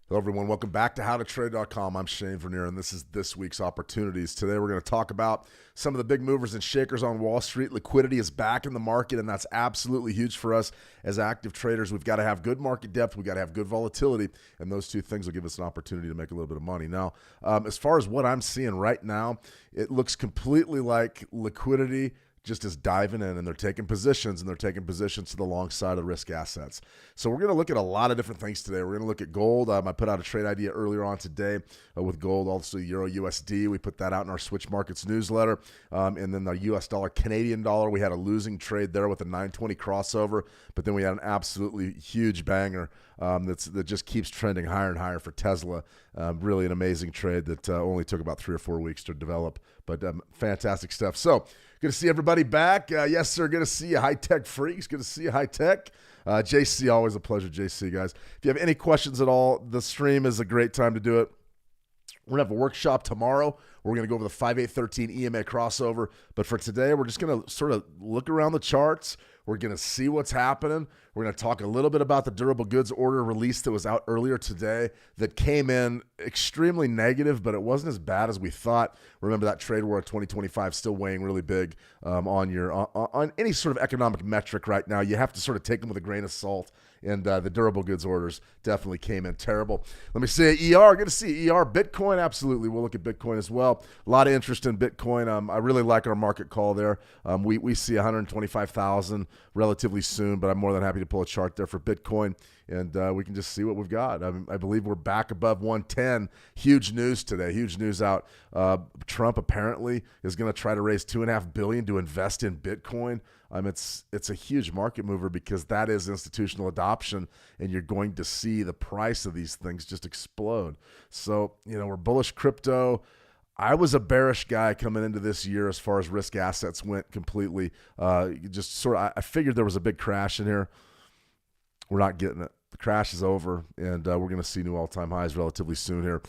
Hello, everyone. Welcome back to howtotrade.com. I'm Shane Vernier, and this is this week's opportunities. Today, we're going to talk about some of the big movers and shakers on Wall Street. Liquidity is back in the market, and that's absolutely huge for us as active traders. We've got to have good market depth. We've got to have good volatility, and those two things will give us an opportunity to make a little bit of money. Now, as far as what I'm seeing right now, it looks completely like liquidity just is diving in, and they're taking positions, to the long side of risk assets. So we're going to look at a lot of different things today. We're going to look at gold. I put out a trade idea earlier on today with gold, also Euro USD. We put that out in our Switch Markets newsletter. And then the US dollar, Canadian dollar, we had a losing trade there with a 920 crossover, but then we had an absolutely huge banger that just keeps trending higher and higher for Tesla. Really an amazing trade that only took about 3 or 4 weeks to develop, but fantastic stuff. So good to see everybody back. Yes, sir. Good to see you, high-tech freaks. Good to see you, high-tech. JC, always a pleasure, JC, guys. If you have any questions at all, the stream is a great time to do it. We're going to have a workshop tomorrow. We're going to go over the 5813 EMA crossover. But for today, we're just going to sort of look around the charts. We're going to see what's happening. We're going to talk a little bit about the durable goods order release that was out earlier today that came in extremely negative, but it wasn't as bad as we thought. Remember that trade war of 2025 still weighing really big on any sort of economic metric right now. You have to sort of take them with a grain of salt. And the durable goods orders definitely came in terrible. Let me see ER. Good to see ER. Bitcoin, absolutely. We'll look at Bitcoin as well. A lot of interest in Bitcoin. I really like our market call there. We see 125,000 relatively soon, but I'm more than happy to pull a chart there for Bitcoin, and we can just see what we've got. I believe we're back above 110. Huge news today. Huge news out. Trump apparently is going to try to raise $2.5 billion to invest in Bitcoin. It's a huge market mover because that is institutional adoption, and you're going to see the price of these things just explode. So, we're bullish crypto. I was a bearish guy coming into this year as far as risk assets went completely. I figured there was a big crash in here. We're not getting it. The crash is over, and we're going to see new all-time highs relatively soon here.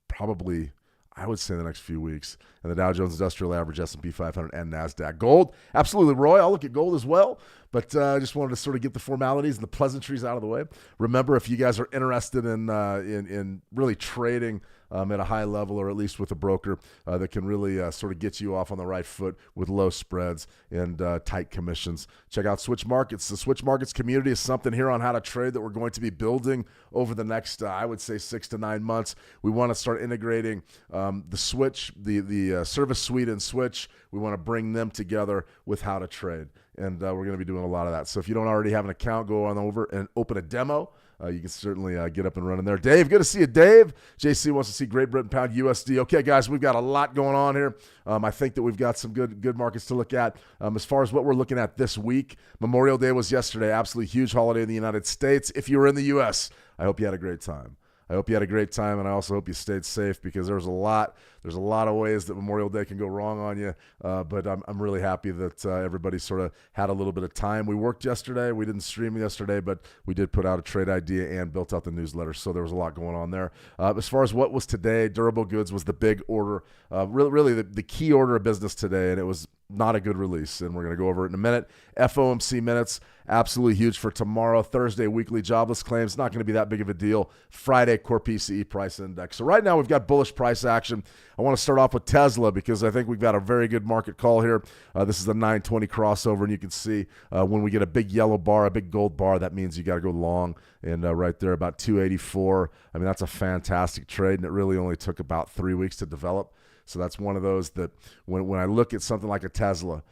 Probably, I would say, in the next few weeks. And the Dow Jones Industrial Average, S&P 500, and NASDAQ. Gold, absolutely, Roy. I'll look at gold as well. But I just wanted to sort of get the formalities and the pleasantries out of the way. Remember, if you guys are interested in really trading at a high level, or at least with a broker that can really sort of get you off on the right foot with low spreads and tight commissions, check out Switch Markets. The Switch Markets community is something here on How to Trade that we're going to be building over the next, I would say, 6 to 9 months. We want to start integrating the Switch, the service suite and Switch. We want to bring them together with How to Trade. And we're going to be doing a lot of that. So if you don't already have an account, go on over and open a demo. You can certainly get up and running there. Dave, good to see you, Dave. JC wants to see Great Britain pound USD. Okay, guys, we've got a lot going on here. I think that we've got some good markets to look at. As far as what we're looking at this week, Memorial Day was yesterday. Absolutely huge holiday in the United States. If you were in the U.S., I hope you had a great time. And I also hope you stayed safe, because there's a lot of ways that Memorial Day can go wrong on you. But I'm really happy that everybody sort of had a little bit of time. We worked yesterday. We didn't stream yesterday, but we did put out a trade idea and built out the newsletter. So there was a lot going on there. As far as what was today, durable goods was the big order, really the key order of business today, and it was not a good release, and we're going to go over it in a minute. FOMC minutes, absolutely huge for tomorrow. Thursday, weekly jobless claims, not going to be that big of a deal. Friday, core PCE price index. So right now we've got bullish price action. I want to start off with Tesla because I think we've got a very good market call here. This is the 920 crossover, and you can see when we get a big yellow bar, a big gold bar, that means you got to go long. And right there, about 284. I mean, that's a fantastic trade, and it really only took about 3 weeks to develop. So that's one of those that when I look at something like a Tesla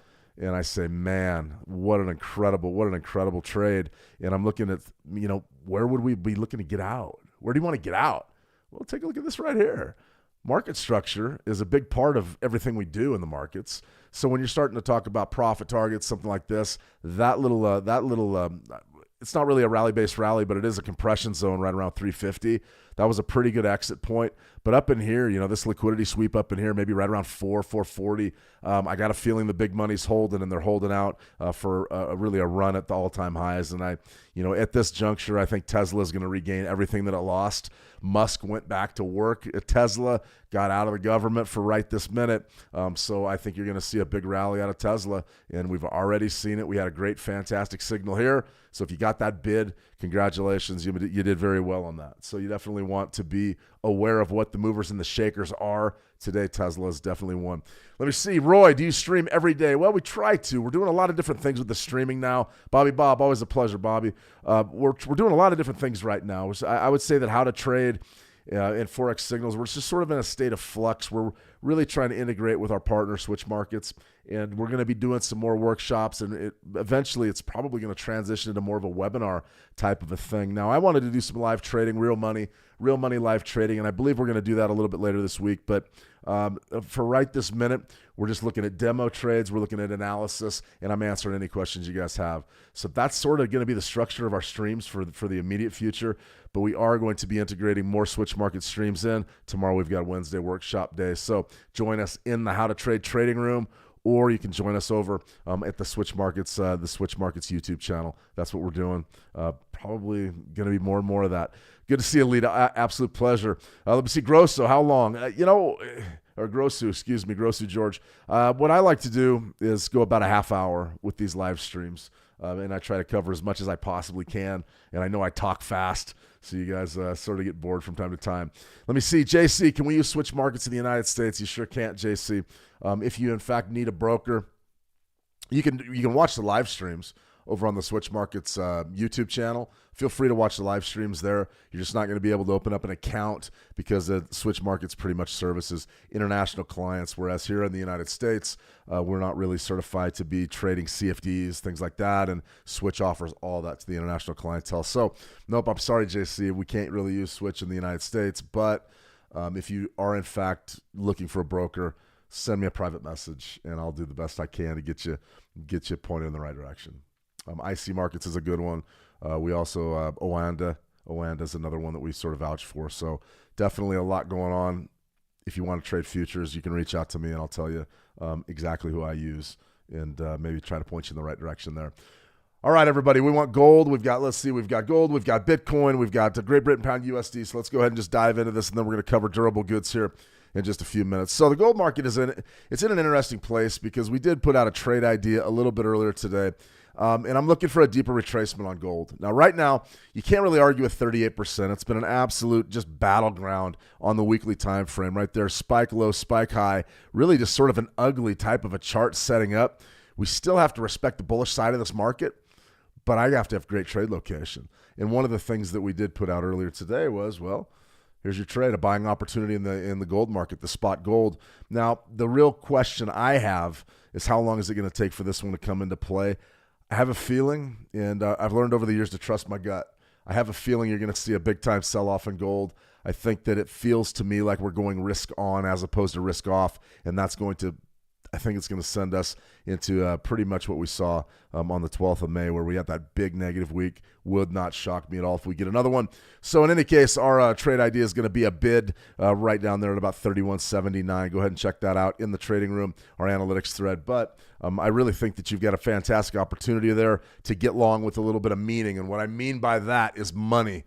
and I say, man, what an incredible trade. And I'm looking at, where would we be looking to get out? Where do you want to get out? Well, take a look at this right here. Market structure is a big part of everything we do in the markets. So when you're starting to talk about profit targets, something like this, that little it's not really a rally-based rally, but it is a compression zone right around 350. That was a pretty good exit point. But up in here, this liquidity sweep up in here, maybe right around 440. I got a feeling the big money's holding, and they're holding out for really a run at the all-time highs. And at this juncture, I think Tesla is going to regain everything that it lost. Musk went back to work at Tesla, got out of the government for right this minute. So I think you're going to see a big rally out of Tesla, and we've already seen it. We had a great, fantastic signal here. So if you got that bid, congratulations. You did very well on that. So you definitely want to be aware of what the movers and the shakers are. Today, Tesla is definitely one. Let me see. Roy, do you stream every day? Well, we try to. We're doing a lot of different things with the streaming now. Bobby Bob, always a pleasure, Bobby. We're doing a lot of different things right now. I would say that how to trade and Forex signals, we're just sort of in a state of flux. We're really trying to integrate with our partner Switch Markets, and we're going to be doing some more workshops, and eventually it's probably going to transition into more of a webinar type of a thing. Now, I wanted to do some live trading, real money live trading, and I believe we're going to do that a little bit later this week, but for right this minute, we're just looking at demo trades, we're looking at analysis, and I'm answering any questions you guys have. So that's sort of going to be the structure of our streams for the immediate future, but we are going to be integrating more Switch Market streams in. Tomorrow we've got Wednesday workshop day, so join us in the How to Trade trading room, or you can join us over at the Switch Markets YouTube channel. That's what we're doing. Probably going to be more and more of that. Good to see you, Alita. Absolute pleasure. Let me see. Grosso, how long? Or Grosso George. What I like to do is go about a half hour with these live streams, and I try to cover as much as I possibly can. And I know I talk fast, so you guys sort of get bored from time to time. Let me see. JC, can we use Switch Markets in the United States? You sure can't, JC. If you, in fact, need a broker, you can watch the live streams over on the Switch Markets YouTube channel. Feel free to watch the live streams there. You're just not going to be able to open up an account because the Switch Markets pretty much services international clients, whereas here in the United States, we're not really certified to be trading CFDs, things like that, and Switch offers all that to the international clientele. So, nope, I'm sorry, JC, we can't really use Switch in the United States, but if you are, in fact, looking for a broker, send me a private message, and I'll do the best I can to get you pointed in the right direction. IC Markets is a good one. We also, Oanda is another one that we sort of vouch for. So definitely a lot going on. If you want to trade futures, you can reach out to me and I'll tell you exactly who I use and maybe try to point you in the right direction there. All right, everybody, we want gold. We've got gold, we've got Bitcoin, we've got Great Britain Pound USD. So let's go ahead and just dive into this, and then we're going to cover durable goods here in just a few minutes. So the gold market it's in an interesting place because we did put out a trade idea a little bit earlier today. And I'm looking for a deeper retracement on gold. Now, right now, you can't really argue with 38%. It's been an absolute just battleground on the weekly time frame right there. Spike low, spike high, really just sort of an ugly type of a chart setting up. We still have to respect the bullish side of this market, but I have to have great trade location. And one of the things that we did put out earlier today was, well, here's your trade, a buying opportunity in the gold market, the spot gold. Now, the real question I have is how long is it going to take for this one to come into play? I have a feeling, and I've learned over the years to trust my gut. I have a feeling you're going to see a big-time sell-off in gold. I think that it feels to me like we're going risk on as opposed to risk off, and I think it's going to send us into pretty much what we saw on the 12th of May, where we had that big negative week. Would not shock me at all if we get another one. So in any case, our trade idea is going to be a bid right down there at about 31.79. Go ahead and check that out in the trading room, our analytics thread. But I really think that you've got a fantastic opportunity there to get long with a little bit of meaning. And what I mean by that is money.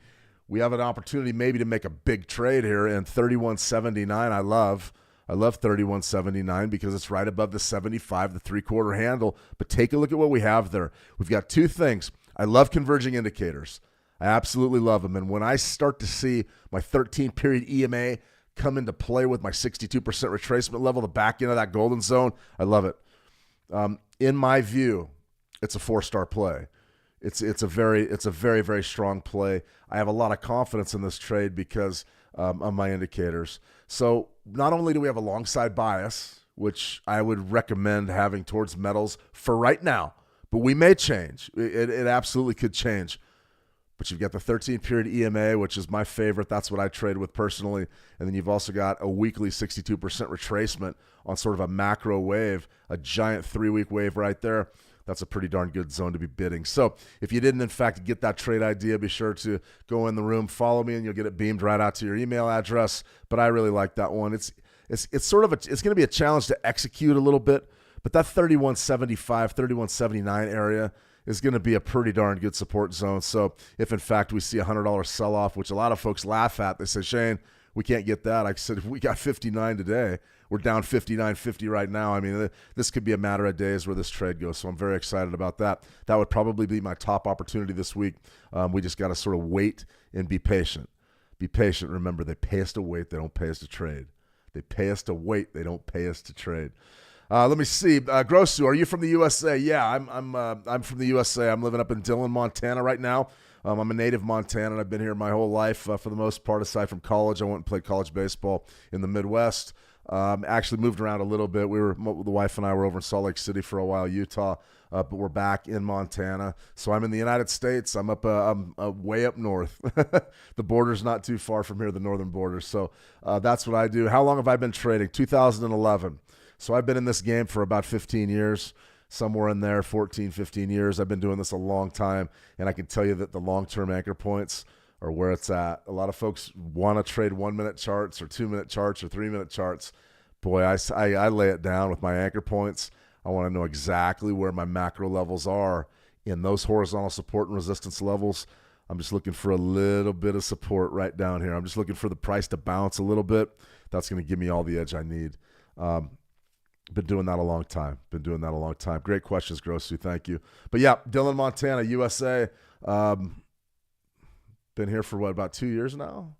We have an opportunity maybe to make a big trade here, and 31.79 I love 31.79 because it's right above the 75, the three-quarter handle. But take a look at what we have there. We've got two things. I love converging indicators. I absolutely love them. And when I start to see my 13-period EMA come into play with my 62% retracement level, the back end of that golden zone, I love it. In my view, it's a 4-star play. It's a very, very strong play. I have a lot of confidence in this trade because of my indicators. So not only do we have a long side bias, which I would recommend having towards metals for right now, but we may change. It absolutely could change. But you've got the 13-period EMA, which is my favorite. That's what I trade with personally. And then you've also got a weekly 62% retracement on sort of a macro wave, a giant 3-week wave right there. That's a pretty darn good zone to be bidding. So if you didn't, in fact, get that trade idea, be sure to go in the room, follow me, and you'll get it beamed right out to your email address. But I really like that one. It's going to be a challenge to execute a little bit, but that 31.75, 31.79 area is going to be a pretty darn good support zone. So if, in fact, we see a $100 sell-off, which a lot of folks laugh at, they say, Shane, We can't get that. I said, if we got 59 today, we're down 59.50 right now. I mean, this could be a matter of days where this trade goes. So I'm very excited about that. That would probably be my top opportunity this week. We just got to sort of wait and be patient. Be patient. Remember, they pay us to wait. They don't pay us to trade. They pay us to wait. They don't pay us to trade. Let me see. Grosu, are you from the USA? Yeah, I'm from the USA. I'm living up in Dillon, Montana right now. I'm a native Montanan. I've been here my whole life for the most part, aside from college. I went and played college baseball in the Midwest. Actually moved around a little bit. The wife and I were over in Salt Lake City for a while, Utah, but we're back in Montana. So I'm in the United States. I'm way up north. The border's not too far from here, the northern border. So that's what I do. How long have I been trading? 2011. So I've been in this game for about 15 years. Somewhere in there, 14, 15 years. I've been doing this a long time, and I can tell you that the long-term anchor points are where it's at. A lot of folks want to trade 1-minute charts or 2-minute charts or 3-minute charts. Boy, I lay it down with my anchor points. I want to know exactly where my macro levels are in those horizontal support and resistance levels. I'm just looking for a little bit of support right down here. I'm just looking for the price to bounce a little bit. That's going to give me all the edge I need. Been doing that a long time. Great questions, Grosu. Thank you. But yeah, Dillon, Montana, USA. Been here for about 2 years now.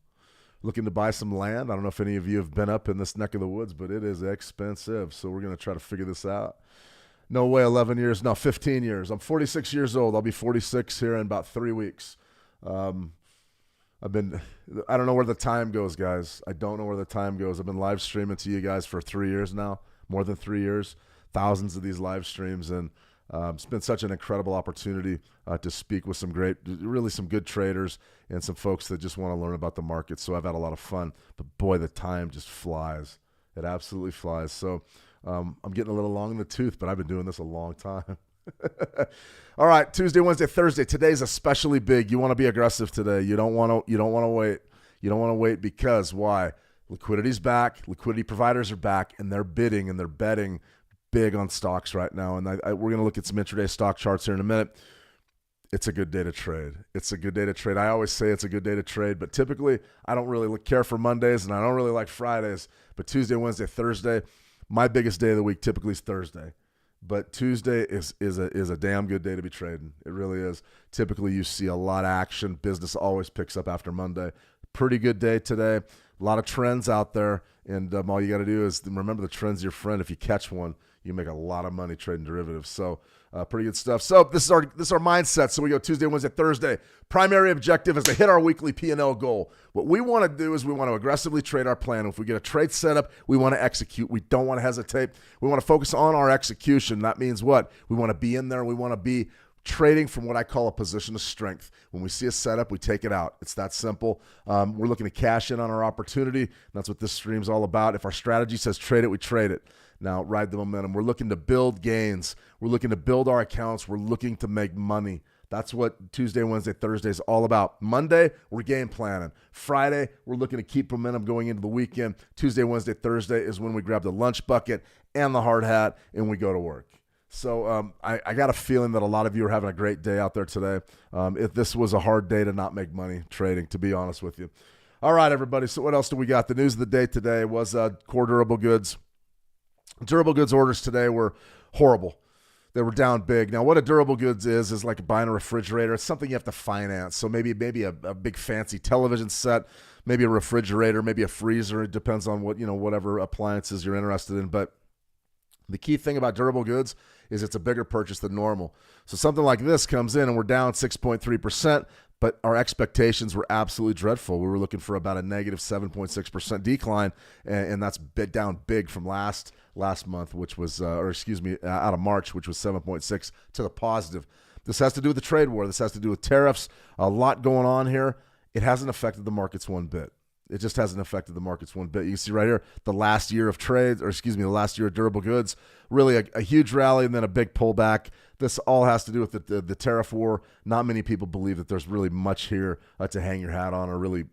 Looking to buy some land. I don't know if any of you have been up in this neck of the woods, but it is expensive. So we're going to try to figure this out. No way, 11 years. No, 15 years. I'm 46 years old. I'll be 46 here in about 3 weeks. I don't know where the time goes, guys. I don't know where the time goes. I've been live streaming to you guys for 3 years now. More than 3 years, thousands of these live streams, and it's been such an incredible opportunity to speak with some good traders and some folks that just want to learn about the market. So I've had a lot of fun, but boy, the time just flies. It absolutely flies. So I'm getting a little long in the tooth, but I've been doing this a long time. All right, Tuesday, Wednesday, Thursday. Today's especially big. You want to be aggressive today. You don't want to wait. You don't want to wait because why? Liquidity's back. Liquidity providers are back, and they're bidding and they're betting big on stocks right now. And we're going to look at some intraday stock charts here in a minute. It's a good day to trade. I always say it's a good day to trade, but typically I don't really care for Mondays, and I don't really like Fridays. But Tuesday, Wednesday, Thursday, my biggest day of the week typically is Thursday. But Tuesday is a damn good day to be trading. It really is. Typically you see a lot of action. Business always picks up after Monday. Pretty good day today. A lot of trends out there, and all you got to do is remember the trend's your friend. If you catch one, you make a lot of money trading derivatives. So pretty good stuff. So this is our mindset. So we go Tuesday, Wednesday, Thursday. Primary objective is to hit our weekly P&L goal. What we want to do is we want to aggressively trade our plan. If we get a trade set up, we want to execute. We don't want to hesitate. We want to focus on our execution. That means what? We want to be in there. We want to be trading from what I call a position of strength. When we see a setup, we take it out. It's that simple. We're looking to cash in on our opportunity. That's what this stream's all about. If our strategy says trade it, we trade it. Now, ride the momentum. We're looking to build gains. We're looking to build our accounts. We're looking to make money. That's what Tuesday, Wednesday, Thursday is all about. Monday, we're game planning. Friday, we're looking to keep momentum going into the weekend. Tuesday, Wednesday, Thursday is when we grab the lunch bucket and the hard hat and we go to work. So I got a feeling that a lot of you are having a great day out there today. If this was a hard day to not make money trading, to be honest with you. All right, everybody. So what else do we got? The news of the day today was core durable goods. Durable goods orders today were horrible. They were down big. Now, what a durable goods is like buying a refrigerator. It's something you have to finance. So maybe a big fancy television set, maybe a refrigerator, maybe a freezer. It depends on whatever appliances you're interested in. But the key thing about durable goods is it's a bigger purchase than normal. So something like this comes in and we're down 6.3%, but our expectations were absolutely dreadful. We were looking for about a negative 7.6% decline, and that's down big from last month, which was, out of March, which was 7.6 to the positive. This has to do with the trade war. This has to do with tariffs. A lot going on here. It hasn't affected the markets one bit. It just hasn't affected the markets one bit. You can see right here, the last year of durable goods, really a huge rally and then a big pullback. This all has to do with the tariff war. Not many people believe that there's really much here to hang your hat on or really,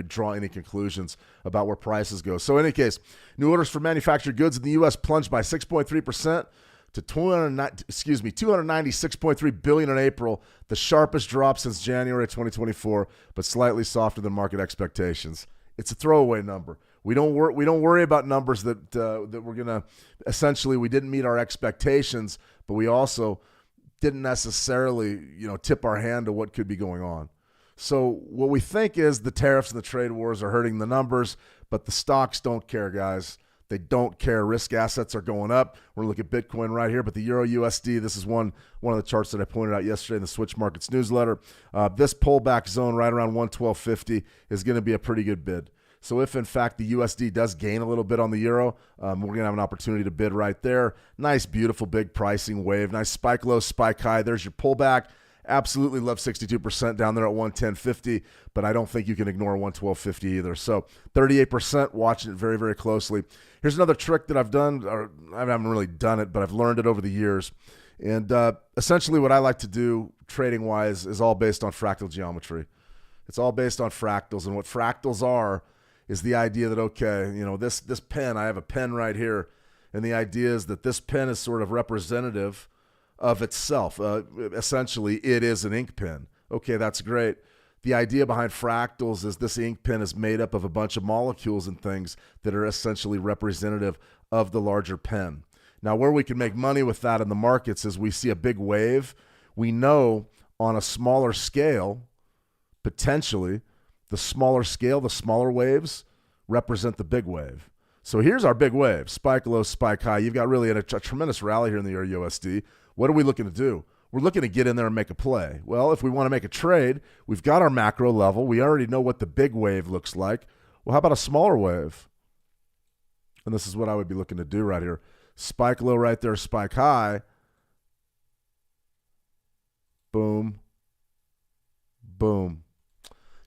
draw any conclusions about where prices go. So in any case, new orders for manufactured goods in the U.S. plunged by 6.3%. to $296.3 billion in April, the sharpest drop since January 2024, but slightly softer than market expectations. It's a throwaway number. We don't worry about numbers that we're gonna essentially we didn't meet our expectations, but we also didn't necessarily tip our hand to what could be going on. So what we think is the tariffs and the trade wars are hurting the numbers, but the stocks don't care, guys. They don't care. Risk assets are going up. We're going to look at Bitcoin right here, but the Euro USD, this is one of the charts that I pointed out yesterday in the Switch Markets newsletter. This pullback zone right around 112.50 is going to be a pretty good bid. So if, in fact, the USD does gain a little bit on the euro, we're going to have an opportunity to bid right there. Nice, beautiful, big pricing wave. Nice spike low, spike high. There's your pullback. Absolutely love 62% down there at 110.50, but I don't think you can ignore 112.50 either. So 38%, watching it very, very closely. Here's another trick that I've done, or I haven't really done it, but I've learned it over the years. And essentially what I like to do trading-wise is all based on fractal geometry. It's all based on fractals, and what fractals are is the idea that, okay, this pen, I have a pen right here, and the idea is that this pen is sort of representative of itself. Essentially, it is an ink pen. Okay, that's great. The idea behind fractals is this ink pen is made up of a bunch of molecules and things that are essentially representative of the larger pen. Now, where we can make money with that in the markets is we see a big wave. We know on a smaller scale, potentially, the smaller scale, the smaller waves represent the big wave. So here's our big wave, spike low, spike high. You've got really a tremendous rally here in the Euro USD. What are we looking to do? We're looking to get in there and make a play. Well, if we want to make a trade, we've got our macro level. We already know what the big wave looks like. Well, how about a smaller wave? And this is what I would be looking to do right here. Spike low right there, spike high. Boom. Boom.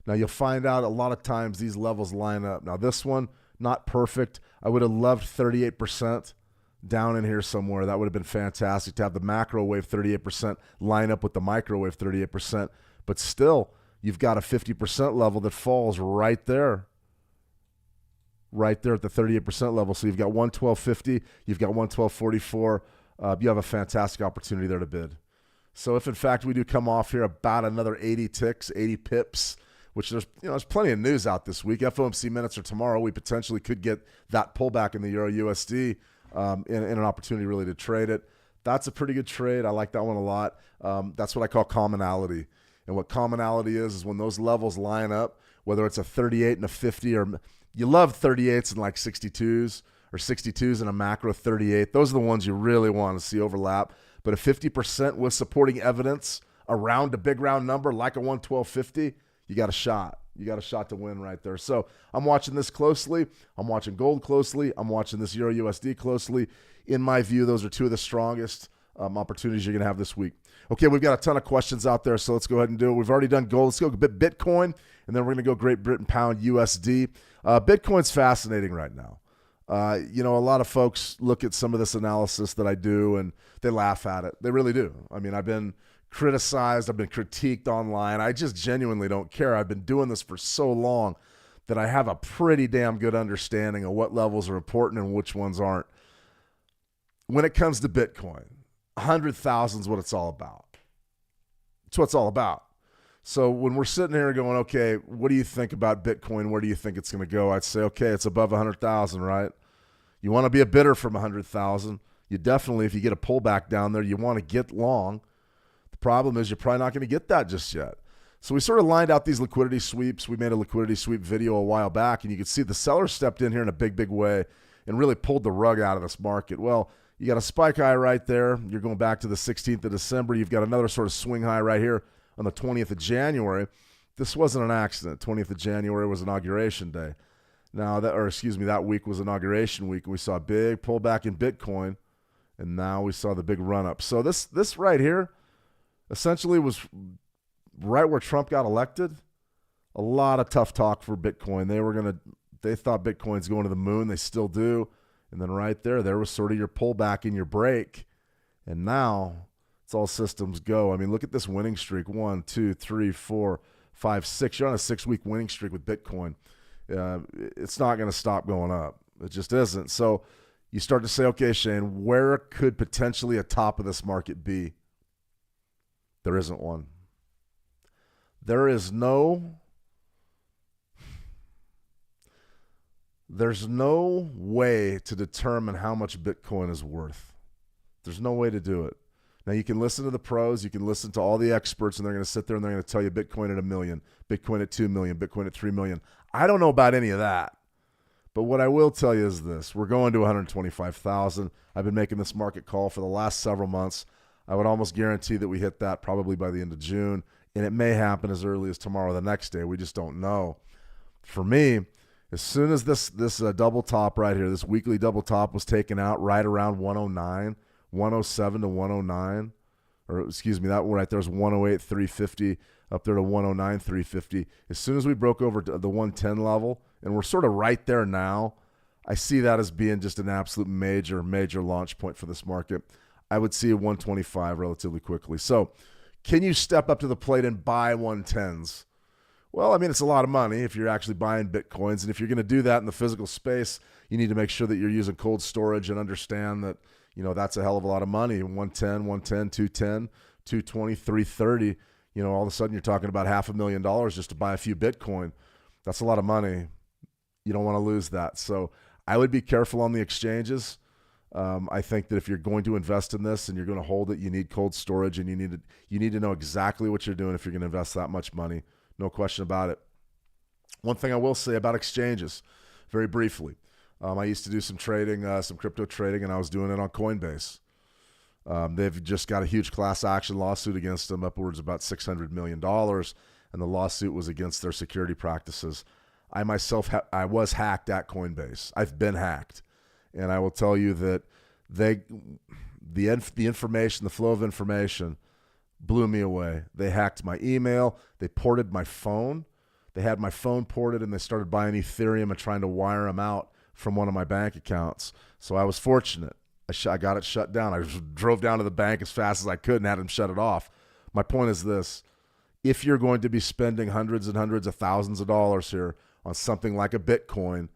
Now, you'll find out a lot of times these levels line up. Now, this one, not perfect. I would have loved 38%. Down in here somewhere. That would have been fantastic to have the macro wave 38% line up with the microwave 38%. But still, you've got a 50% level that falls right there. Right there at the 38% level. So you've got 112.50, you've got 112.44. You have a fantastic opportunity there to bid. So if, in fact, we do come off here about another 80 ticks, 80 pips, which there's plenty of news out this week. FOMC minutes are tomorrow. We potentially could get that pullback in the Euro USD. In an opportunity really to trade it. That's a pretty good trade. I like that one a lot. That's what I call commonality. And what commonality is when those levels line up, whether it's a 38 and a 50, or you love 38s and like 62s, or 62s and a macro 38. Those are the ones you really want to see overlap. But a 50% with supporting evidence around a big round number like a 112.50, you got a shot. You got a shot to win right there. So I'm watching this closely. I'm watching gold closely. I'm watching this Euro USD closely. In my view, those are two of the strongest opportunities you're going to have this week. Okay, we've got a ton of questions out there, so let's go ahead and do it. We've already done gold. Let's go a bit Bitcoin, and then we're going to go Great Britain pound USD. Bitcoin's fascinating right now. A lot of folks look at some of this analysis that I do, and they laugh at it. They really do. I mean, I've been criticized. I've been critiqued online. I just genuinely don't care. I've been doing this for so long that I have a pretty damn good understanding of what levels are important and which ones aren't. When it comes to Bitcoin, 100,000 is what it's all about. It's what it's all about. So when we're sitting here going, okay, what do you think about Bitcoin? Where do you think it's going to go? I'd say, okay, it's above 100,000, right? You want to be a bidder from 100,000. You definitely, if you get a pullback down there, you want to get long. The problem is you're probably not going to get that just yet. So we sort of lined out these liquidity sweeps. We made a liquidity sweep video a while back, and you could see the sellers stepped in here in a big, big way and really pulled the rug out of this market. Well, you got a spike high right there. You're going back to the 16th of December. You've got another sort of swing high right here on the 20th of January. This wasn't an accident. 20th of January was Inauguration Day. That week was Inauguration Week, and we saw a big pullback in Bitcoin, and now we saw the big run-up. So this right here essentially was right where Trump got elected. A lot of tough talk for Bitcoin. They thought Bitcoin's going to the moon. They still do. And then right there was sort of your pullback and your break. And now it's all systems go. I mean, look at this winning streak. 1, 2, 3, 4, 5, 6. You're on a 6-week winning streak with Bitcoin. It's not going to stop going up. It just isn't. So you start to say, okay, Shane, where could potentially a top of this market be? There isn't one. There is no There's no way to determine how much Bitcoin is worth. There's no way to do it. Now, you can listen to the pros, you can listen to all the experts, and they're going to sit there and they're going to tell you Bitcoin at $1 million, Bitcoin at 2 million, Bitcoin at 3 million. I don't know about any of that. But what I will tell you is this. We're going to 125,000. I've been making this market call for the last several months. I would almost guarantee that we hit that probably by the end of June, and it may happen as early as tomorrow or the next day. We just don't know. For me, as soon as this double top right here, this weekly double top was taken out right around 109, 107 to 109, or excuse me, that one right there is 108, 350, up there to 109, 350. As soon as we broke over to the 110 level, and we're sort of right there now, I see that as being just an absolute major, major launch point for this market. I would see a 125 relatively quickly. So can you step up to the plate and buy 110s? Well, I mean, it's a lot of money if you're actually buying Bitcoins. And if you're going to do that in the physical space, you need to make sure that you're using cold storage and understand that, you know, that's a hell of a lot of money. 110, 210, 220, 330. You know, all of a sudden you're talking about $500,000 just to buy a few Bitcoin. That's a lot of money. You don't want to lose that. So I would be careful on the exchanges. I think that if you're going to invest in this and you're going to hold it, you need cold storage, and you need to know exactly what you're doing if you're going to invest that much money. No question about it. One thing I will say about exchanges, very briefly, I used to do some trading, some crypto trading, and I was doing it on Coinbase. They've just got a huge class action lawsuit against them, upwards of about $600 million, and the lawsuit was against their security practices. I myself, I was hacked at Coinbase. I've been hacked. And I will tell you that the information, the flow of information blew me away. They hacked my email. They ported my phone. They had my phone ported, and they started buying Ethereum and trying to wire them out from one of my bank accounts. So I was fortunate. I got it shut down. I just drove down to the bank as fast as I could and had them shut it off. My point is this. If you're going to be spending hundreds and hundreds of thousands of dollars here on something like a Bitcoin,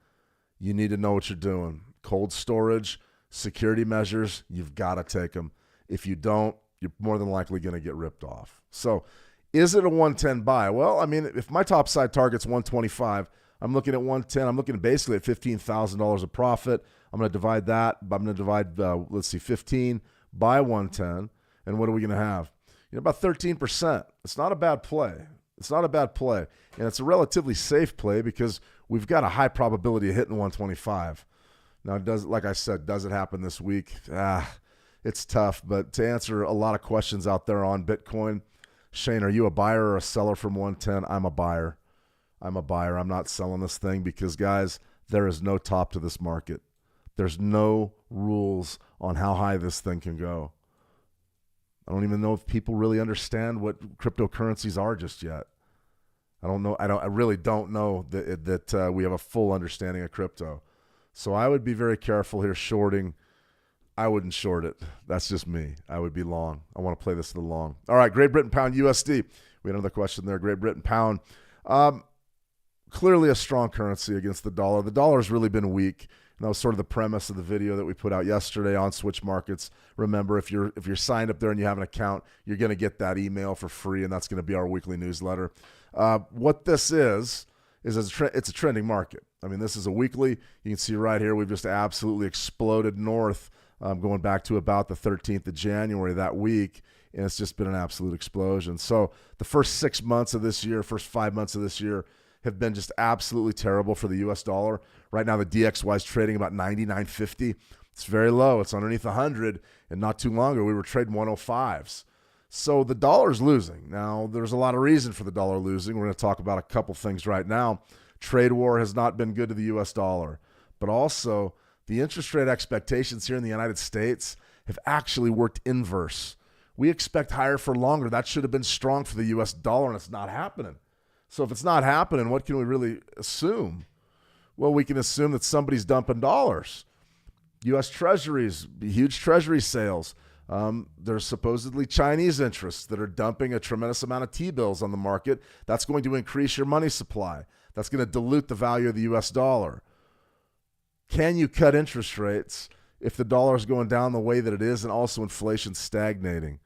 you need to know what you're doing. Cold storage, security measures, you've got to take them. If you don't, you're more than likely going to get ripped off. So is it a 110 buy? Well, I mean, if my top side target's 125, I'm looking at 110. I'm looking basically at $15,000 of profit. I'm going to divide that. I'm going to divide, let's see, 15 by 110. And what are we going to have? You know, about 13%. It's not a bad play. It's not a bad play. And it's a relatively safe play because we've got a high probability of hitting 125. Now, like I said, does it happen this week? It's tough. But to answer a lot of questions out there on Bitcoin, Shane, are you a buyer or a seller from 110? I'm a buyer. I'm not selling this thing because, guys, there is no top to this market. There's no rules on how high this thing can go. I don't even know if people really understand what cryptocurrencies are just yet. I don't know. I really don't know that we have a full understanding of crypto. So I would be very careful here shorting. I wouldn't short it. That's just me. I would be long. I want to play this to the long. All right, Great Britain pound USD. We had another question there. Great Britain pound. Clearly a strong currency against the dollar. The dollar has really been weak. And that was sort of the premise of the video that we put out yesterday on Switch Markets. Remember, if you're signed up there and you have an account, you're going to get that email for free, and that's going to be our weekly newsletter. What this is it's a trending market. I mean, this is a weekly. You can see right here we've just absolutely exploded north, going back to about the 13th of January that week, and it's just been an absolute explosion. So the first 6 months of this year, first 5 months of this year have been just absolutely terrible for the U.S. dollar. Right now, the DXY is trading about 99.50. It's very low. It's underneath 100, and not too long ago, we were trading 105s. So the dollar's losing. Now, there's a lot of reason for the dollar losing. We're going to talk about a couple things right now. Trade war has not been good to the U.S. dollar, but also the interest rate expectations here in the United States have actually worked inverse. We expect higher for longer. That should have been strong for the U.S. dollar, and it's not happening. So if it's not happening, what can we really assume? Well, we can assume that somebody's dumping dollars. U.S. Treasuries, huge Treasury sales. There's supposedly Chinese interests that are dumping a tremendous amount of T-bills on the market. That's going to increase your money supply. That's going to dilute the value of the U.S. dollar. Can you cut interest rates if the dollar is going down the way that it is and also inflation stagnating?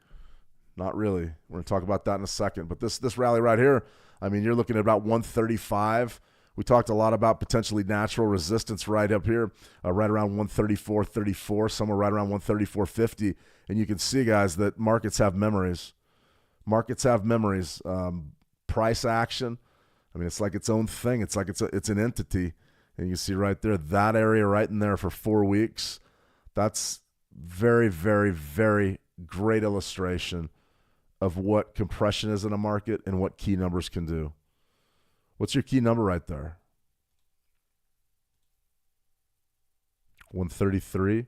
Not really. We're going to talk about that in a second. But this rally right here, I mean, you're looking at about 135, We talked a lot about potentially natural resistance right up here, right around 134.34, somewhere right around 134.50. And you can see, guys, that markets have memories. Markets have memories. Price action, I mean, it's like its own thing. It's like it's an entity. And you can see right there, that area right in there for 4 weeks. That's very, very, very great illustration of what compression is in a market and what key numbers can do. What's your key number right there? 133.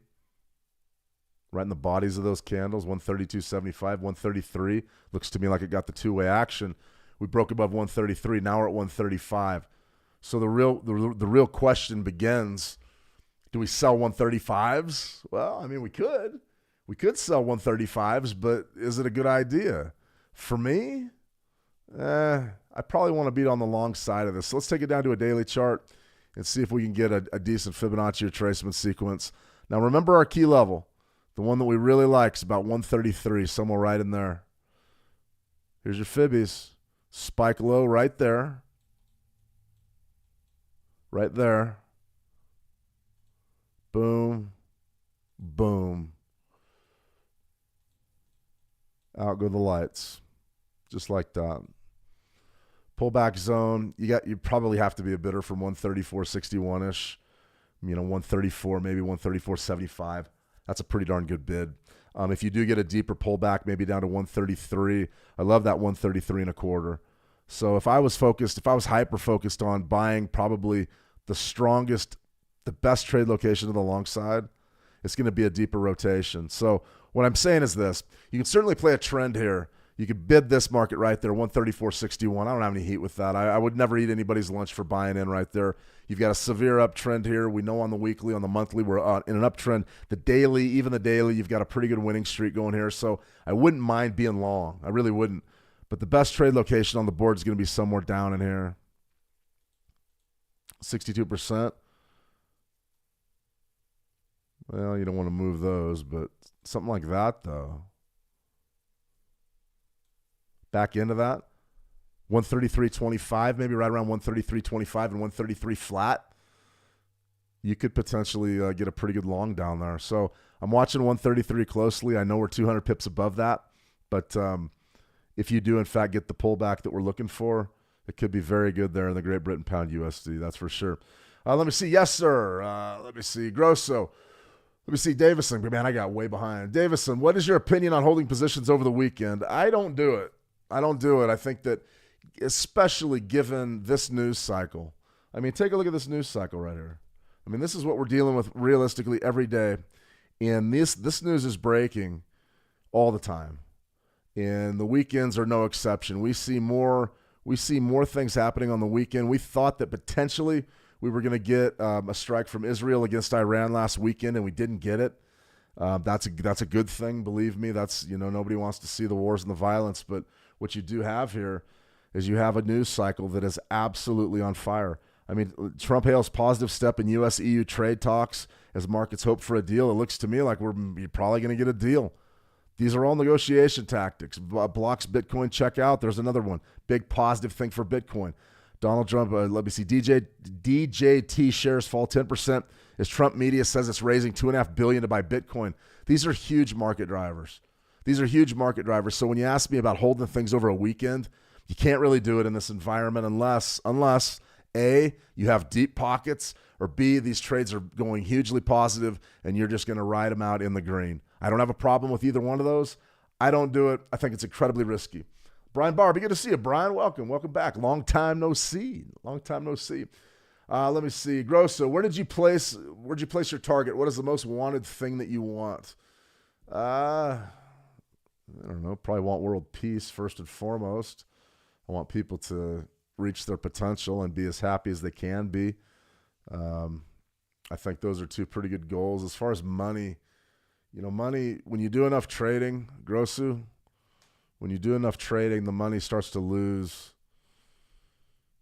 Right in the bodies of those candles, 132.75, 133. Looks to me like it got the two-way action. We broke above 133. Now we're at 135. So the real question begins, do we sell 135s? Well, I mean, we could. We could sell 135s, but is it a good idea? For me, I probably want to be on the long side of this. So let's take it down to a daily chart and see if we can get a decent Fibonacci retracement sequence. Now, remember our key level. The one that we really like is about 133, somewhere right in there. Here's your Fibbies. Spike low right there. Right there. Boom. Boom. Out go the lights. Just like that. Pullback zone. You probably have to be a bidder from 134.61-ish. 134, maybe 134.75. That's a pretty darn good bid. If you do get a deeper pullback, maybe down to 133, I love that 133.25. So if I was hyper focused on buying probably the best trade location to the long side, it's going to be a deeper rotation. So what I'm saying is this: you can certainly play a trend here. You could bid this market right there, 134.61. I don't have any heat with that. I would never eat anybody's lunch for buying in right there. You've got a severe uptrend here. We know on the weekly, on the monthly, we're in an uptrend. The daily, even the daily, you've got a pretty good winning streak going here. So I wouldn't mind being long. I really wouldn't. But the best trade location on the board is going to be somewhere down in here. 62%. Well, you don't want to move those, but something like that, though. Back into that. 133.25, maybe right around 133.25 and 133 flat. You could potentially get a pretty good long down there. So I'm watching 133 closely. I know we're 200 pips above that, but if you do, in fact, get the pullback that we're looking for, it could be very good there in the Great Britain Pound USD. That's for sure. Let me see. Yes, sir. Let me see. Grosso. Let me see. Davison. Man, I got way behind. Davison, what is your opinion on holding positions over the weekend? I don't do it. I think that, especially given this news cycle. I mean, take a look at this news cycle right here. I mean, this is what we're dealing with realistically every day. And this news is breaking all the time. And the weekends are no exception. We see more things happening on the weekend. We thought that potentially we were going to get a strike from Israel against Iran last weekend, and we didn't get it. That's a good thing, believe me. That's, nobody wants to see the wars and the violence, but what you do have here is you have a news cycle that is absolutely on fire. I mean, Trump hails positive step in U.S.-EU trade talks as markets hope for a deal. It looks to me like we're probably going to get a deal. These are all negotiation tactics. Blocks Bitcoin, check out. There's another one. Big positive thing for Bitcoin. Donald Trump, let me see, DJT shares fall 10% as Trump media says it's raising $2.5 billion to buy Bitcoin. These are huge market drivers. So when you ask me about holding things over a weekend, you can't really do it in this environment unless A, you have deep pockets, or B, these trades are going hugely positive and you're just going to ride them out in the green. I don't have a problem with either one of those. I don't do it. I think it's incredibly risky. Brian Barber, good to see you. Brian, welcome back. Long time no see. Let me see. Grosso, where'd you place your target? What is the most wanted thing that you want? I don't know. Probably want world peace first and foremost. I want people to reach their potential and be as happy as they can be. I think those are two pretty good goals. As far as money, money, when you do enough trading, Grosso, the money starts to lose.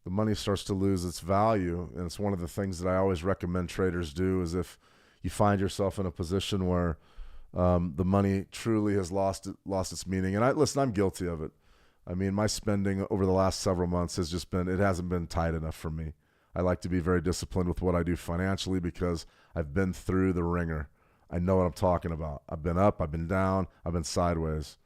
The money starts to lose its value, and it's one of the things that I always recommend traders do. Is if you find yourself in a position where the money truly has lost its meaning. And I'm guilty of it. I mean, my spending over the last several months hasn't been tight enough for me. I like to be very disciplined with what I do financially because I've been through the ringer. I know what I'm talking about. I've been up, I've been down, I've been sideways.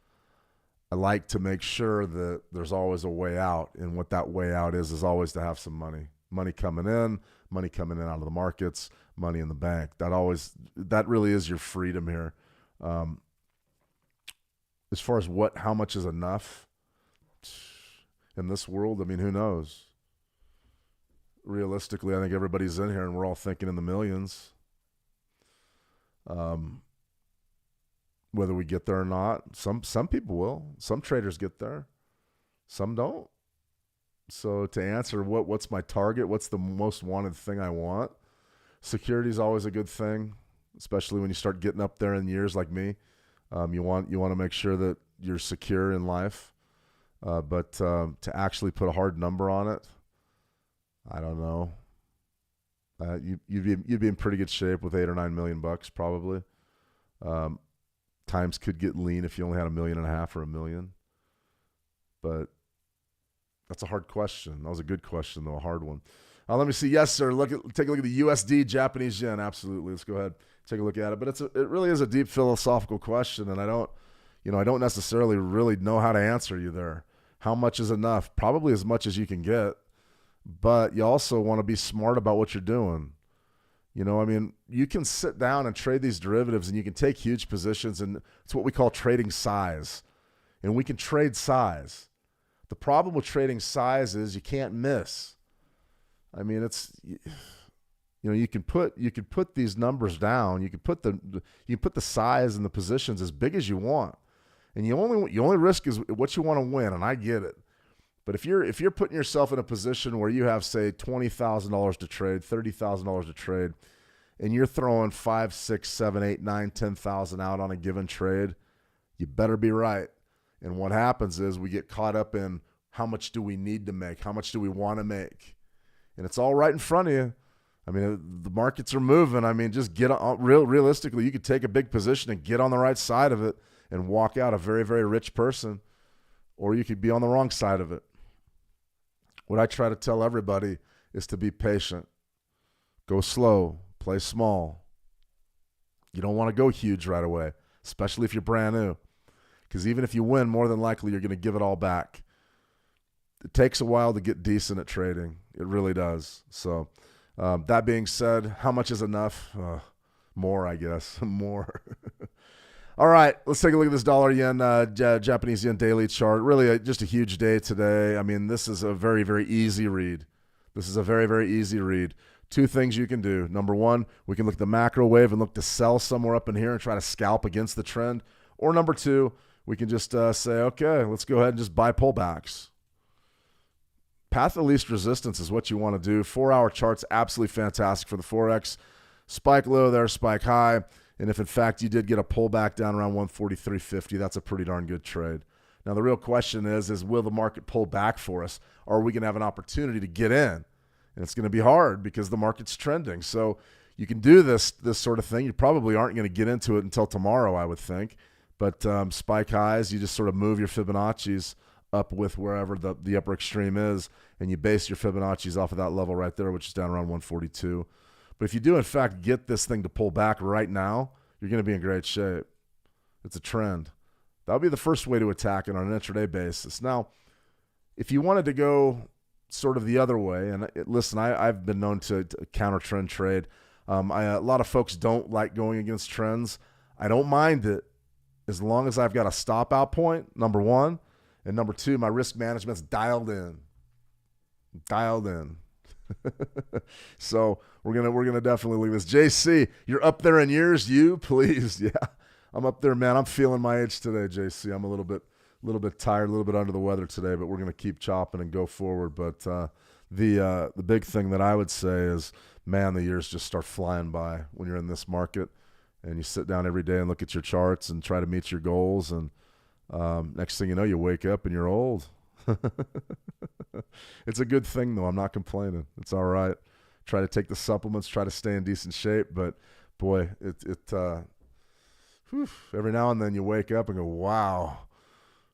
I like to make sure that there's always a way out, and what that way out is always to have some money. Money coming in out of the markets, money in the bank. That really is your freedom here. As far as how much is enough in this world, I mean, who knows? Realistically, I think everybody's in here and we're all thinking in the millions. Whether we get there or not, some people will. Some traders get there, some don't. So to answer what's my target, what's the most wanted thing I want, security is always a good thing, especially when you start getting up there in years like me. You want to make sure that you're secure in life, but to actually put a hard number on it, I don't know. You'd be in pretty good shape with $8 or $9 million probably. Times could get lean if you only had $1.5 million or $1 million, but that's a hard question. That was a good question though, a hard one. Let me see. Yes, sir. Take a look at the USD Japanese yen. Absolutely. Let's go ahead, take a look at it. But it really is a deep philosophical question, and I don't necessarily really know how to answer you there. How much is enough? Probably as much as you can get, but you also want to be smart about what you're doing. I mean, you can sit down and trade these derivatives and you can take huge positions, and it's what we call trading size. And we can trade size. The problem with trading size is you can't miss. I mean, you can put these numbers down. You can put the size and the positions as big as you want. And you only risk is what you want to win, and I get it. But if you're putting yourself in a position where you have, say, $20,000 to trade, $30,000 to trade, and you're throwing 5, 6, 7, 8, 9, 10,000 out on a given trade, you better be right. And what happens is we get caught up in how much do we need to make, how much do we want to make, and it's all right in front of you. I mean, the markets are moving. I mean, just get on. Realistically, you could take a big position and get on the right side of it and walk out a very, very rich person, or you could be on the wrong side of it. What I try to tell everybody is to be patient. Go slow. Play small. You don't want to go huge right away, especially if you're brand new, because even if you win, more than likely you're going to give it all back. It takes a while to get decent at trading. It really does. So that being said, how much is enough? More, I guess. More. All right, let's take a look at this dollar-yen, Japanese yen daily chart. Really just a huge day today. I mean, this is a very, very easy read. This is a very, very easy read. Two things you can do. Number one, we can look at the macro wave and look to sell somewhere up in here and try to scalp against the trend. Or number two, we can just say, okay, let's go ahead and just buy pullbacks. Path of least resistance is what you want to do. 4-hour chart's absolutely fantastic for the Forex. Spike low there, spike high. And if, in fact, you did get a pullback down around 143.50, that's a pretty darn good trade. Now, the real question is will the market pull back for us? Or are we going to have an opportunity to get in? And it's going to be hard because the market's trending. So you can do this sort of thing. You probably aren't going to get into it until tomorrow, I would think. But spike highs, you just sort of move your Fibonacci's up with wherever the upper extreme is, and you base your Fibonacci's off of that level right there, which is down around 142. But if you do, in fact, get this thing to pull back right now, you're going to be in great shape. It's a trend. That would be the first way to attack it on an intraday basis. Now, if you wanted to go sort of the other way, and listen, I've been known to counter trend trade. A lot of folks don't like going against trends. I don't mind it as long as I've got a stop out point, number one. And number two, my risk management's dialed in. So we're gonna definitely leave this. JC, you're up there in years. You please, yeah, I'm up there, man. I'm feeling my age today, JC. I'm a little bit tired, a little bit under the weather today, but we're gonna keep chopping and go forward. But the big thing that I would say is, man, the years just start flying by when you're in this market, and you sit down every day and look at your charts and try to meet your goals. And next thing you know, you wake up and you're old. It's a good thing, though. I'm not complaining. It's all right. Try to take the supplements, try to stay in decent shape. But, boy, every now and then you wake up and go, wow,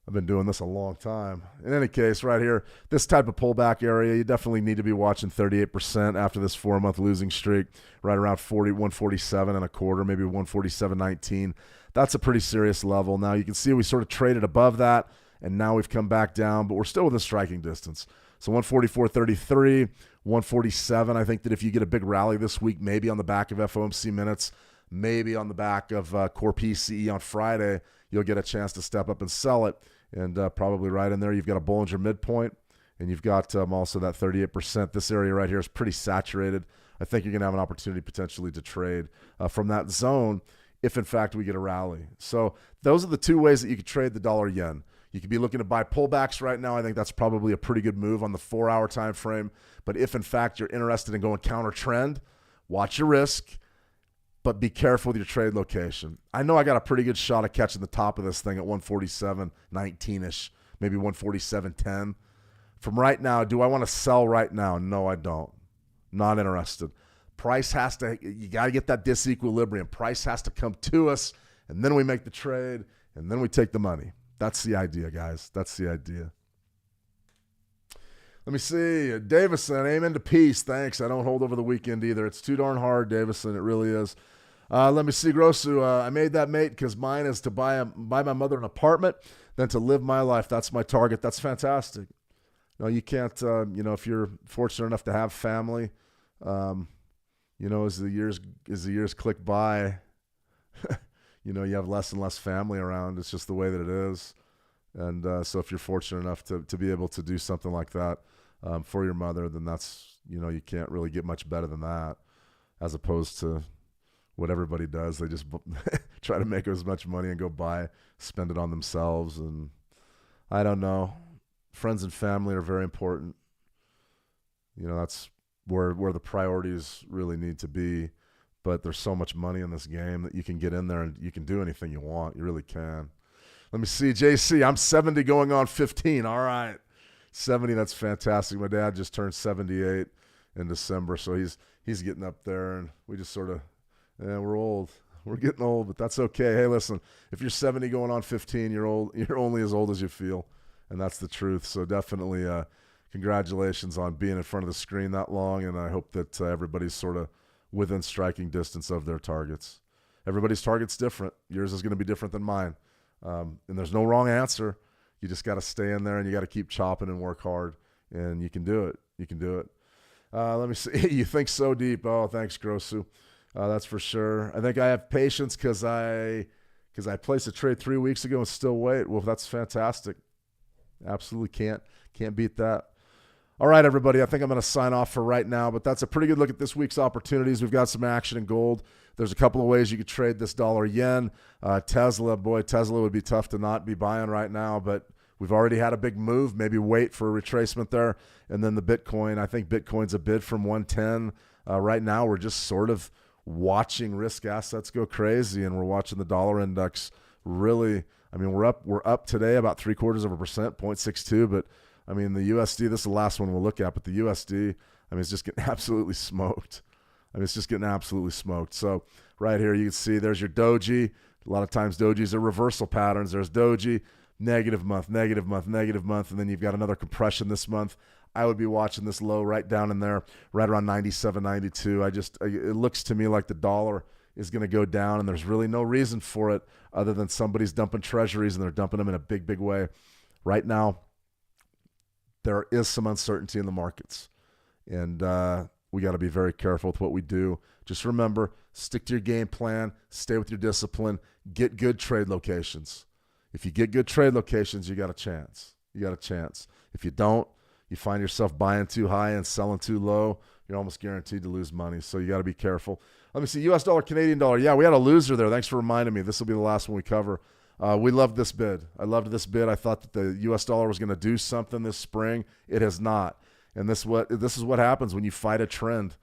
I've been doing this a long time. In any case, right here, this type of pullback area, you definitely need to be watching 38% after this 4-month losing streak, right around 147 and a quarter, maybe 147.19. That's a pretty serious level. Now you can see we sort of traded above that, and now we've come back down, but we're still within striking distance. So 144.33, 147. I think that if you get a big rally this week, maybe on the back of FOMC minutes, maybe on the back of core PCE on Friday, you'll get a chance to step up and sell it. And probably right in there, you've got a Bollinger midpoint, and you've got also that 38%. This area right here is pretty saturated. I think you're going to have an opportunity potentially to trade from that zone if, in fact, we get a rally. So those are the two ways that you could trade the dollar yen. You could be looking to buy pullbacks right now. I think that's probably a pretty good move on the 4-hour time frame. But if, in fact, you're interested in going counter trend, watch your risk. But be careful with your trade location. I know I got a pretty good shot of catching the top of this thing at 147.19-ish, maybe 147.10. From right now, do I want to sell right now? No, I don't. Not interested. Price has to, you got to get that disequilibrium. Price has to come to us, and then we make the trade, and then we take the money. That's the idea, guys. That's the idea. Let me see. Davison, amen to peace. Thanks. I don't hold over the weekend either. It's too darn hard, Davison. It really is. Let me see, Grosu. I made that mate because mine is to buy my mother an apartment, then to live my life. That's my target. That's fantastic. No, you can't, if you're fortunate enough to have family, as the years click by, you have less and less family around. It's just the way that it is. And so if you're fortunate enough to be able to do something like that for your mother, then that's, you can't really get much better than that, as opposed to what everybody does. They just try to make as much money and go spend it on themselves. And I don't know. Friends and family are very important. That's where the priorities really need to be. But there's so much money in this game that you can get in there and you can do anything you want. You really can. Let me see, JC. I'm 70 going on 15. All right. 70, that's fantastic. My dad just turned 78 in December, so he's getting up there, and we just sort of, we're old. We're getting old, but that's okay. Hey, listen, if you're 70 going on 15, you're old. You're only as old as you feel, and that's the truth. So definitely congratulations on being in front of the screen that long, and I hope that everybody's sort of within striking distance of their targets. Everybody's target's different. Yours is going to be different than mine. And there's no wrong answer. You just got to stay in there and you got to keep chopping and work hard, and you can do it. You can do it. Let me see. You think so deep. Oh, thanks, Grosu. That's for sure. I think I have patience because I placed a trade 3 weeks ago and still wait. Well, that's fantastic. Absolutely can't beat that. All right, everybody, I think I'm going to sign off for right now, but that's a pretty good look at this week's opportunities. We've got some action in gold. There's a couple of ways you could trade this dollar yen. Tesla would be tough to not be buying right now, but we've already had a big move. Maybe wait for a retracement there. And then the Bitcoin, I think Bitcoin's a bid from 110. Right now, we're just sort of watching risk assets go crazy, and we're watching the dollar index really. I mean, we're up today about 0.75%, 0.62, but I mean, the USD, this is the last one we'll look at, but the USD, I mean, it's just getting absolutely smoked. So right here, you can see there's your doji. A lot of times dojis are reversal patterns. There's doji, negative month, and then you've got another compression this month. I would be watching this low right down in there, right around 97, 92. It looks to me like the dollar is going to go down, and there's really no reason for it other than somebody's dumping treasuries, and they're dumping them in a big, big way. Right now, there is some uncertainty in the markets, and we got to be very careful with what we do. Just remember, stick to your game plan, stay with your discipline, get good trade locations. If you get good trade locations, you got a chance. If you don't, you find yourself buying too high and selling too low, you're almost guaranteed to lose money. So you got to be careful. Let me see, U.S. dollar, Canadian dollar. Yeah, we had a loser there. Thanks for reminding me. This will be the last one we cover. We loved this bid. I loved this bid. I thought that the U.S. dollar was going to do something this spring. It has not. And this is what happens when you fight a trend.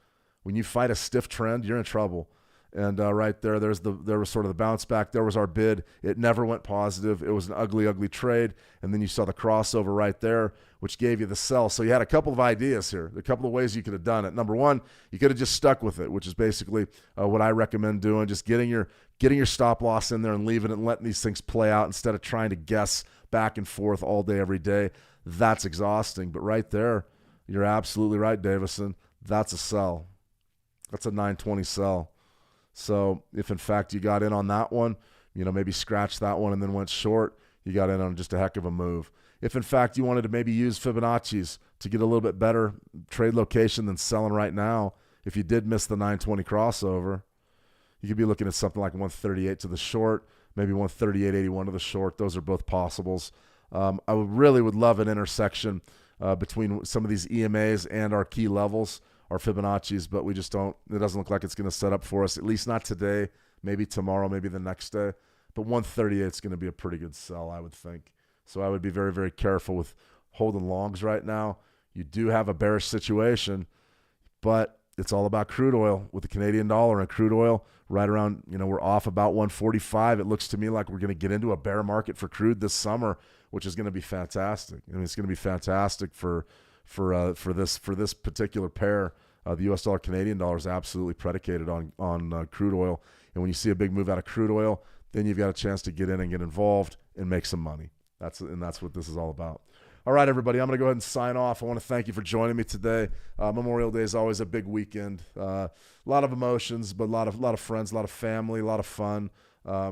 When you fight a stiff trend, you're in trouble. And right there, there was sort of the bounce back. There was our bid. It never went positive. It was an ugly, ugly trade. And then you saw the crossover right there, which gave you the sell. So you had a couple of ideas here, a couple of ways you could have done it. Number one, you could have just stuck with it, which is basically what I recommend doing, just getting your getting your stop loss in there and leaving it and letting these things play out instead of trying to guess back and forth all day, every day. That's exhausting. But right there, you're absolutely right, Davison. That's a sell. That's a 920 sell. So if, in fact, you got in on that one, maybe scratch that one and then went short, you got in on just a heck of a move. If, in fact, you wanted to maybe use Fibonacci's to get a little bit better trade location than selling right now, if you did miss the 920 crossover, you could be looking at something like 138 to the short, maybe 138.81 to the short. Those are both possibles. I really would love an intersection between some of these EMAs and our key levels, our Fibonacci's, but we just don't. It doesn't look like it's going to set up for us, at least not today, maybe tomorrow, maybe the next day. But 138 is going to be a pretty good sell, I would think. So I would be very, very careful with holding longs right now. You do have a bearish situation, but it's all about crude oil with the Canadian dollar, and crude oil right around, we're off about 145. It looks to me like we're going to get into a bear market for crude this summer, which is going to be fantastic. I mean, it's going to be fantastic for this particular pair. The U.S. dollar Canadian dollar is absolutely predicated on crude oil, and when you see a big move out of crude oil, then you've got a chance to get in and get involved and make some money. That's what this is all about. All right, everybody, I'm going to go ahead and sign off. I want to thank you for joining me today. Memorial Day is always a big weekend. A lot of emotions, but a lot of friends, a lot of family, a lot of fun.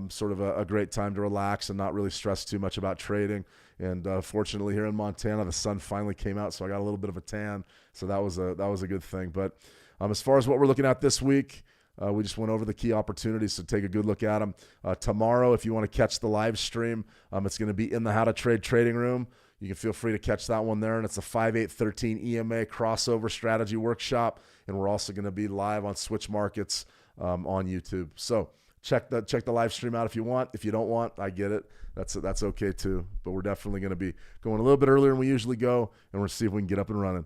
Sort of a great time to relax and not really stress too much about trading. And fortunately, here in Montana, the sun finally came out, so I got a little bit of a tan. So that was a good thing. But as far as what we're looking at this week, we just went over the key opportunities, so take a good look at them. Tomorrow, if you want to catch the live stream, it's going to be in the How to Trade trading room. You can feel free to catch that one there, and it's a 5-8-13 EMA crossover strategy workshop, and we're also going to be live on Switch Markets on YouTube. So check the live stream out if you want. If you don't want, I get it. That's okay too. But we're definitely going to be going a little bit earlier than we usually go, and we'll see if we can get up and running.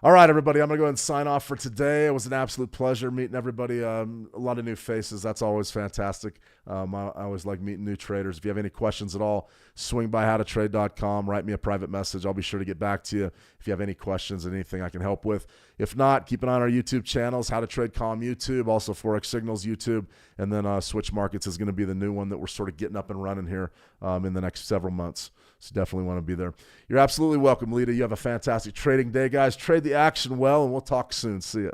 All right, everybody, I'm going to go ahead and sign off for today. It was an absolute pleasure meeting everybody. A lot of new faces. That's always fantastic. I always like meeting new traders. If you have any questions at all, swing by howtotrade.com. Write me a private message. I'll be sure to get back to you if you have any questions and anything I can help with. If not, keep an eye on our YouTube channels, How to Trade Com YouTube, also Forex Signals YouTube, and then Switch Markets is going to be the new one that we're sort of getting up and running here in the next several months. So definitely want to be there. You're absolutely welcome, Lita. You have a fantastic trading day, guys. Trade the action well, and we'll talk soon. See ya.